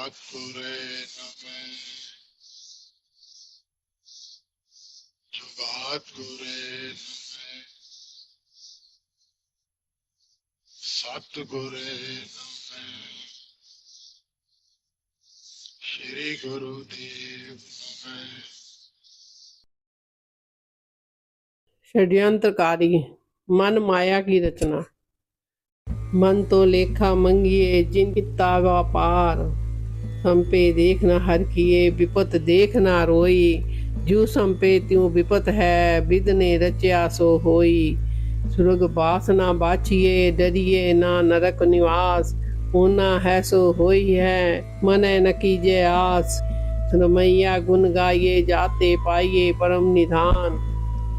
सतगुरे नमः। सतगुरे नमः। सतगुरे नमः। श्री गुरुदेव नमः। षड्यंत्रकारी मन माया की रचना। मन तो लेखा मंगिए जिन किता व्यापार, संपे देख न हर किए विपत देख न रोई। जू संपे त्यों विपत है विद ने रच्या सो होई। सुरग बास ना बाछिए डरिए ना नरक निवास, होना है सो होई है मन न कीजे आस। सुनमैया गुन गाइए जाते पाइए परम निधान,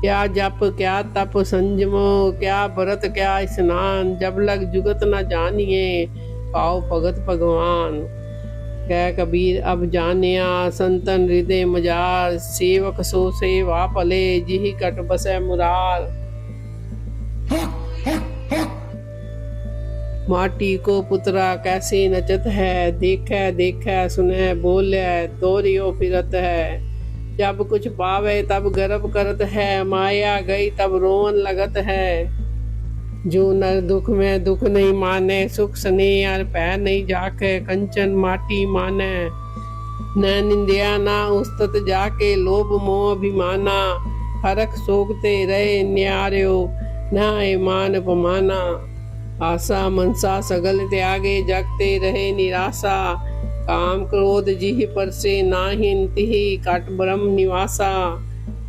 क्या जप क्या तप संजमो क्या व्रत क्या स्नान। जब लग जुगत न जानिए पाओ भगत भगवान। कह कबीर अब जानिया संतन हृदय मजार, सेवक सो सेवा भले जिहि कट बसै मुरार। माटी को पुतरा कैसे नचत है, देखे देखे सुने बोले दोरियो फिरत है। जब कुछ पावे तब गर्व करत है, माया गई तब रोवन लगत है। जो नर दुख में दुख नहीं माने, सुख स्नेह और पै नहीं जाके कंचन माटी माने। न निंदिया ना उस्तत जाके लोभ मोह अभिमाना, फरक सोकते रहे न्यार्यो न ईमान पमाना। आशा मनसा सगल त्यागे जगते रहे निराशा, काम क्रोध जिहि पर से नाहिन तिहि काट ब्रह्म निवासा।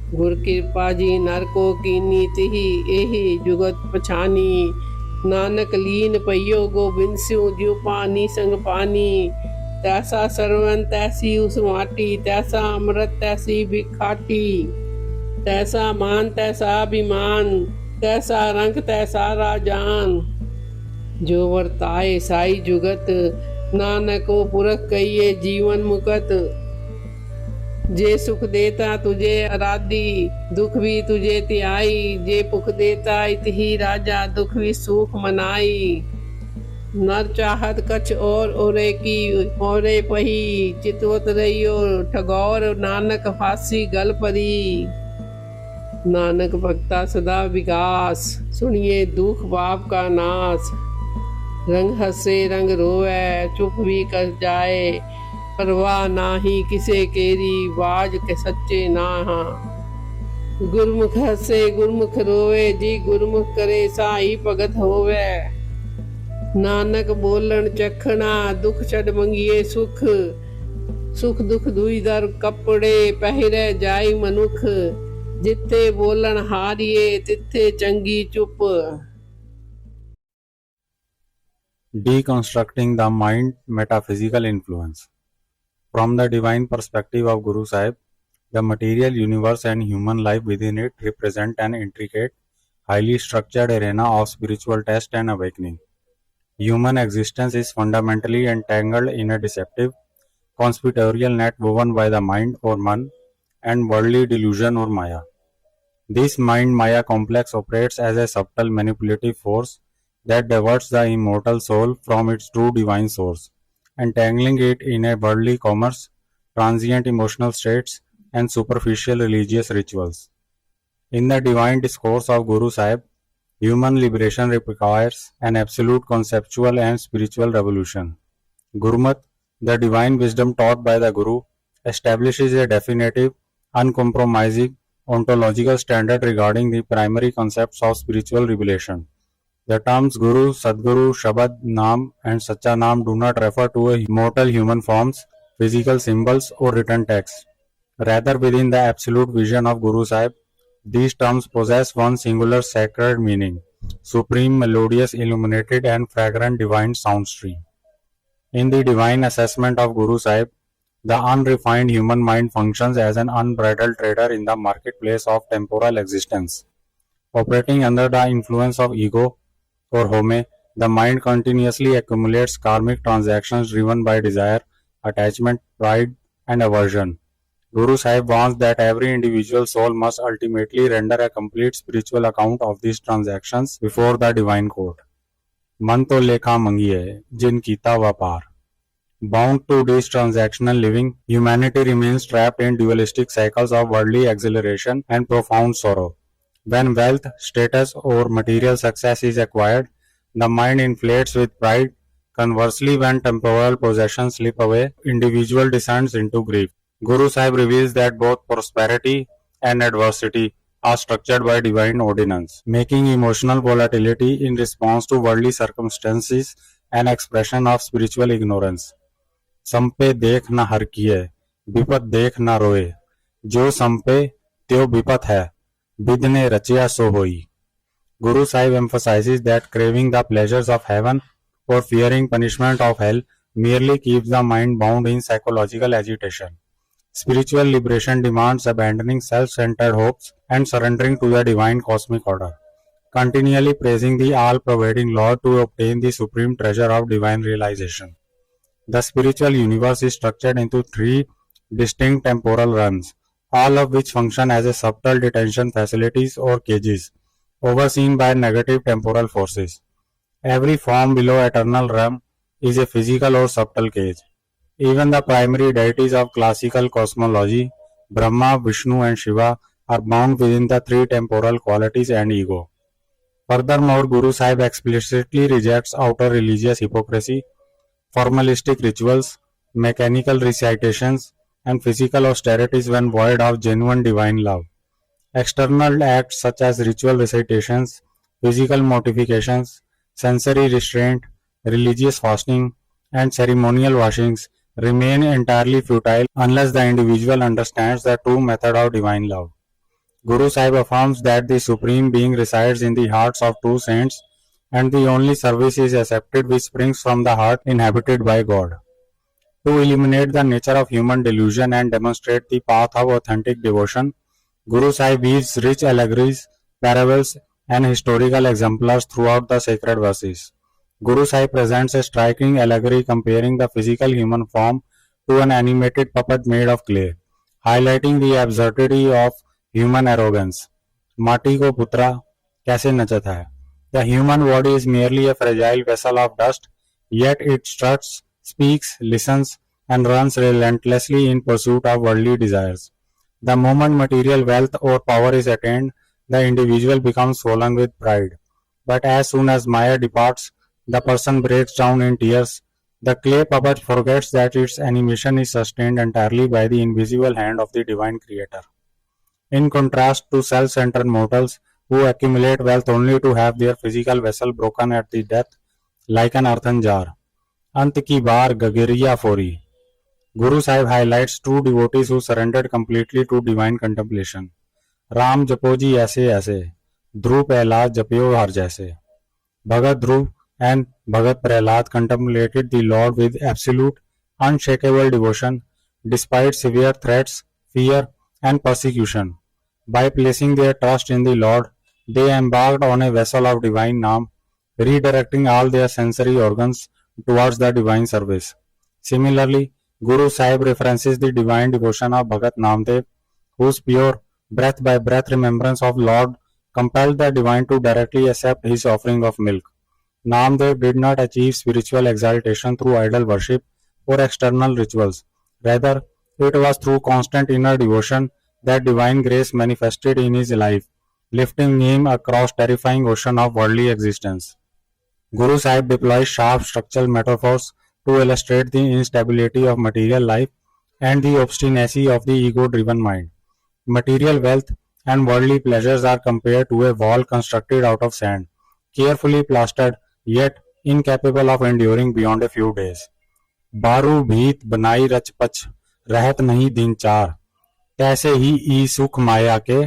गुर कृपा जी नरको की नीति ही एहि जुगत पछानी। नानक लीन पइयो गोबिंद सिंह ज्यू पानी संग पानी। तैसा सरवन तैसी उस माटी, तैसा अमृत तैसी भिखाटी। तैसा मान तैसा अभिमान, तैसा रंग तैसा राजान। जो वर्ताए साई जुगत, नानको पुरख कहिए जीवन मुकत। जे सुख देता तुझे आराधी, दुख भी तुझे त्याई। जे पुख देता इतही राजा, दुख भी सुख मनाई। नर चाहत कछ और ओरे की ओरे पही, चितवत रहियो ठगौर नानक फांसी गल परी। नानक भक्ता सदा विकास, सुनिए दुख बाप का नाश। रंग हंसे रंग रोवे चुप भी कर जाए, परवाह नाही किसे केरी बाज के सच्चे नाहा। गुरमुख हंसे गुरमुख रोवे, जी गुरमुख करे साई भगत होवे। नानक बोलन चखना दुख छड़ मंगिए सुख, सुख दुख दुई दर कपड़े पहिरे जाई मनुख। जिथे बोलन हारिए तिथे चंगी चुप। Deconstructing the mind metaphysical influence. From the divine perspective of Guru Sahib, the material universe and human life within it represent an intricate, highly structured arena of spiritual test and awakening. Human existence is fundamentally entangled in a deceptive, conspiratorial net woven by the mind or man and worldly delusion or maya. This mind-maya complex operates as a subtle manipulative force that diverts the immortal soul from its true divine source, entangling it in a worldly commerce, transient emotional states, and superficial religious rituals. In the divine discourse of Guru Sahib, human liberation requires an absolute conceptual and spiritual revolution. Gurmat, the divine wisdom taught by the Guru, establishes a definitive, uncompromising ontological standard regarding the primary concepts of spiritual revelation. The terms Guru, Sadguru, Shabad, Naam, and Sacha Naam do not refer to mortal human forms, physical symbols, or written text. Rather, within the absolute vision of Guru Sahib, these terms possess one singular sacred meaning, supreme, melodious, illuminated, and fragrant divine sound stream. In the divine assessment of Guru Sahib, the unrefined human mind functions as an unbridled trader in the marketplace of temporal existence. Operating under the influence of ego, or home, the mind continuously accumulates karmic transactions driven by desire, attachment, pride, and aversion. Guru Sahib warns that every individual soul must ultimately render a complete spiritual account of these transactions before the divine court. मन तो लेखा मंगिए जिन कीता व्यापार. Bound to this transactional living, humanity remains trapped in dualistic cycles of worldly exhilaration and profound sorrow. When wealth, status, or material success is acquired, the mind inflates with pride. Conversely, when temporal possessions slip away, individual descends into grief. Guru Sahib reveals that both prosperity and adversity are structured by divine ordinance, making emotional volatility in response to worldly circumstances an expression of spiritual ignorance. संपे देख न हर किए, विपत देख न रोए, जो संपे त्यो विपत है, विधि रचिया सो होई. Guru Sahib emphasizes that craving the pleasures of heaven or fearing punishment of hell merely keeps the mind bound in psychological agitation. Spiritual liberation demands abandoning self-centered hopes and surrendering to the divine cosmic order, continually praising the all-pervading Lord to obtain the supreme treasure of divine realization. The spiritual universe is structured into three distinct temporal realms, all of which function as a subtle detention facilities or cages, overseen by negative temporal forces. Every form below eternal realm is a physical or subtle cage. Even the primary deities of classical cosmology, Brahma, Vishnu and Shiva, are bound within the three temporal qualities and ego. Furthermore, Guru Sahib explicitly rejects outer religious hypocrisy, formalistic rituals, mechanical recitations, and physical austerities when void of genuine divine love. External acts such as ritual recitations, physical mortifications, sensory restraint, religious fasting, and ceremonial washings remain entirely futile unless the individual understands the true method of divine love. Guru Sahib affirms that the Supreme Being resides in the hearts of true saints and the only service is accepted which springs from the heart inhabited by God. To illuminate the nature of human delusion and demonstrate the path of authentic devotion, Guru Sahib weaves rich allegories, parables, and historical exemplars throughout the sacred verses. Guru Sahib presents a striking allegory comparing the physical human form to an animated puppet made of clay, highlighting the absurdity of human arrogance. माटी को पुत्रा कैसे नचत है. The human body is merely a fragile vessel of dust, yet it struts, speaks, listens, and runs relentlessly in pursuit of worldly desires. The moment material wealth or power is attained, the individual becomes swollen with pride. But as soon as Maya departs, the person breaks down in tears. The clay puppet forgets that its animation is sustained entirely by the invisible hand of the divine creator. In contrast to self-centered mortals who accumulate wealth only to have their physical vessel broken at the death, like an earthen jar. अंत की बार गगरिया फोरी. Guru Sahib highlights true devotees who surrendered completely to divine contemplation. Ram जपो जी ऐसे ऐसे, ध्रुव प्रहलाद जपियो हर जैसे. Bhagat Dhruv and Bhagat Prahlad contemplated the Lord with absolute, unshakable devotion, despite severe threats, fear, and persecution. By placing their trust in the Lord, they embarked on a vessel of divine Naam, redirecting all their sensory organs towards the divine service. Similarly, Guru Sahib references the divine devotion of Bhagat Namdev, whose pure, breath by breath remembrance of Lord compelled the divine to directly accept his offering of milk. Namdev did not achieve spiritual exaltation through idol worship or external rituals. Rather, it was through constant inner devotion that divine grace manifested in his life, lifting him across terrifying ocean of worldly existence. Guru Sahib deploys sharp structural metaphors to illustrate the instability of material life and the obstinacy of the ego-driven mind. Material wealth and worldly pleasures are compared to a wall constructed out of sand, carefully plastered yet incapable of enduring beyond a few days. बारू भीत बनाई रचपच रहत नहीं दिन चार, तैसे ही ई सुख माया के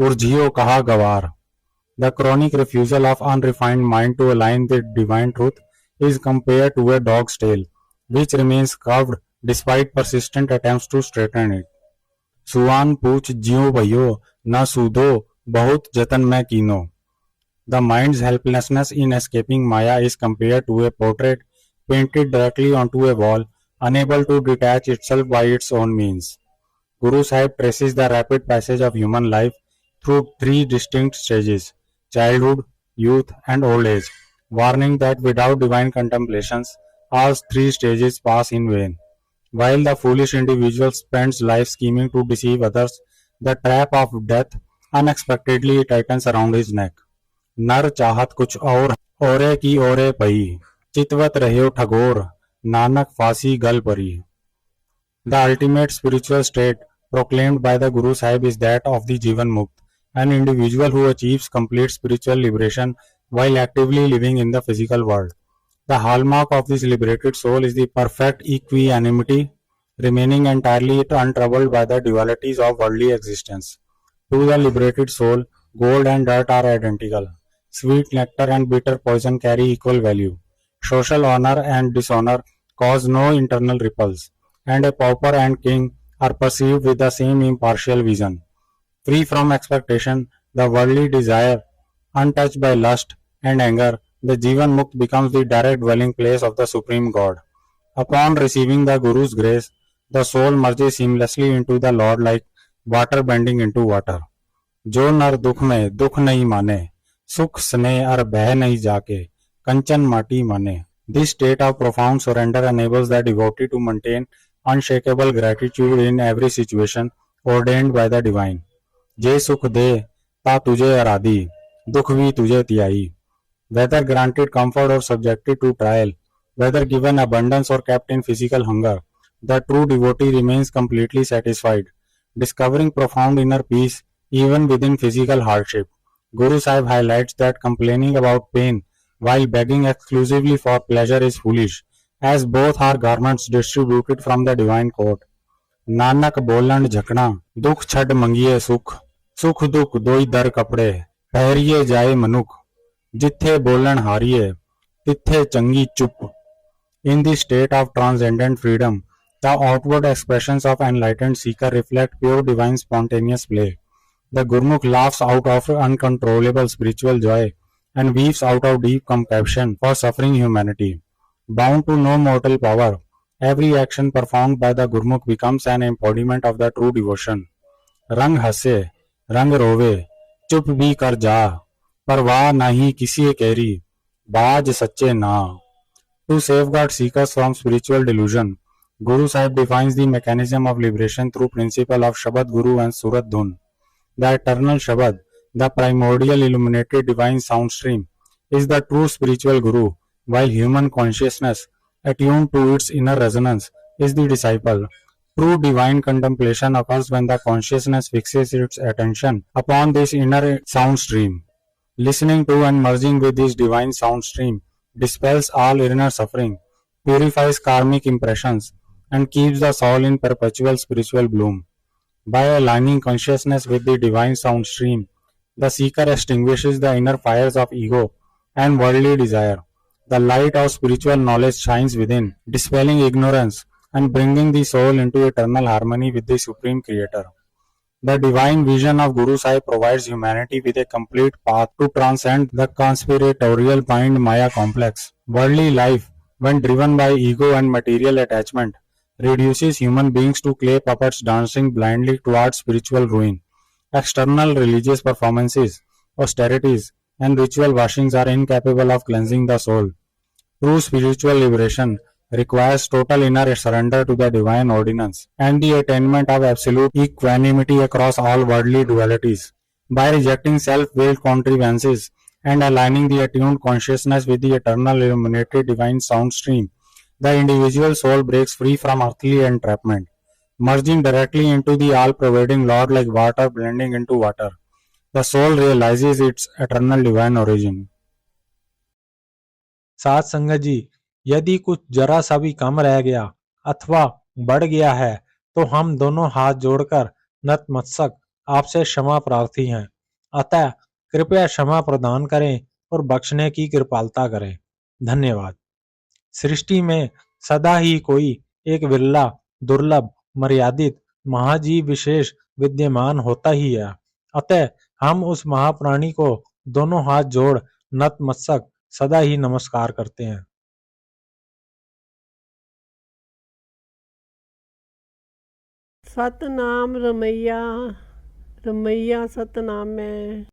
उर्जियो कहा गवार. The chronic refusal of unrefined mind to align with divine truth is compared to a dog's tail, which remains curved despite persistent attempts to straighten it. सुआन पूछ जियो भयो न सूदो बहुत जतन मैं कीनो. The mind's helplessness in escaping Maya is compared to a portrait painted directly onto a wall, unable to detach itself by its own means. Guru Sahib traces the rapid passage of human life through three distinct stages: childhood, youth, and old age, warning that without divine contemplations, all three stages pass in vain. While the foolish individual spends life scheming to deceive others, the trap of death unexpectedly tightens around his neck. नर चाहत कुछ और ओरे की ओरे पई, चितवत रह्यो ठगोर, नानक फांसी गल परी. The ultimate spiritual state proclaimed by the Guru Sahib is that of the Jivan Mukt, an individual who achieves complete spiritual liberation while actively living in the physical world. The hallmark of this liberated soul is the perfect equanimity, remaining entirely untroubled by the dualities of worldly existence. To the liberated soul, gold and dirt are identical. Sweet nectar and bitter poison carry equal value. Social honor and dishonor cause no internal ripples, and a pauper and king are perceived with the same impartial vision. Free from expectation, the worldly desire, untouched by lust and anger, the Jivan Mukt becomes the direct dwelling place of the Supreme God. Upon receiving the Guru's grace, the soul merges seamlessly into the Lord like water bending into water. जो नर दुख में दुख नहीं माने, सुख स्नेह और बह नहीं जाके, कंचन माटी माने. This state of profound surrender enables the devotee to maintain unshakable gratitude in every situation ordained by the divine. जे सुख दे ता तुझे आराधी, दुख भी तुझे तियाई. Whether granted comfort or subjected to trial, whether given abundance or kept in physical hunger, the true devotee remains completely satisfied, discovering profound inner peace even within physical hardship. Guru Sahib highlights that complaining about pain while begging exclusively for pleasure is foolish, as both are garments distributed from the divine court. Nanak बोलन झकना, दुख छड मंगिए सुख, सुख दुख दोई दर कपड़े, पहरिए जाए मनुख, जिथे बोलन हारिए, तिथे चंगी चुप. In the state of transcendent freedom, the outward expressions of enlightened seeker reflect pure divine spontaneous play. The Gurmukh laughs out of uncontrollable spiritual joy and weeps out of deep compassion for suffering humanity. Bound to no mortal power, every action performed by the Gurmukh becomes an embodiment of the true devotion. रंग हंसे, रंग रोवे, चुप भी कर जा, परवाह नहीं किसी केरी, बाज सच्चे ना. To safeguard seekers from spiritual delusion, Guru Sahib defines the mechanism of liberation through principle of Shabad Guru and Surat Dhun. The eternal Shabad, the primordial illuminated divine sound stream, is the true spiritual Guru, while human consciousness, attuned to its inner resonance, is the disciple. True divine contemplation occurs when the consciousness fixes its attention upon this inner sound stream. Listening to and merging with this divine sound stream dispels all inner suffering, purifies karmic impressions, and keeps the soul in perpetual spiritual bloom. By aligning consciousness with the divine sound stream, the seeker extinguishes the inner fires of ego and worldly desire. The light of spiritual knowledge shines within, dispelling ignorance and bringing the soul into eternal harmony with the Supreme Creator. The divine vision of Guru Sahib provides humanity with a complete path to transcend the conspiratorial mind-maya complex. Worldly life, when driven by ego and material attachment, reduces human beings to clay puppets dancing blindly towards spiritual ruin. External religious performances, austerities, and ritual washings are incapable of cleansing the soul. True spiritual liberation requires total inner surrender to the divine ordinance and the attainment of absolute equanimity across all worldly dualities. By rejecting self-willed contrivances and aligning the attuned consciousness with the eternal illuminated divine sound stream, the individual soul breaks free from earthly entrapment, merging directly into the all-pervading Lord like water blending into water. The soul realizes its eternal divine origin. साथ संगत जी, यदि कुछ जरा सा भी कम रह गया अथवा बढ़ गया है तो हम दोनों हाथ जोड़कर नतमस्तक आपसे क्षमा प्रार्थी हैं। अतः कृपया क्षमा प्रदान करें और बख्शने की कृपालता करें। धन्यवाद। सृष्टि में सदा ही कोई एक विरला, दुर्लभ, मर्यादित महाजीव विशेष विद्यमान होता ही है। अतः हम उस महाप्राणी को दोनों हाथ जोड़ नतमस्तक सदा ही नमस्कार करते हैं। सतनाम रमैया, रमैया सतनाम है।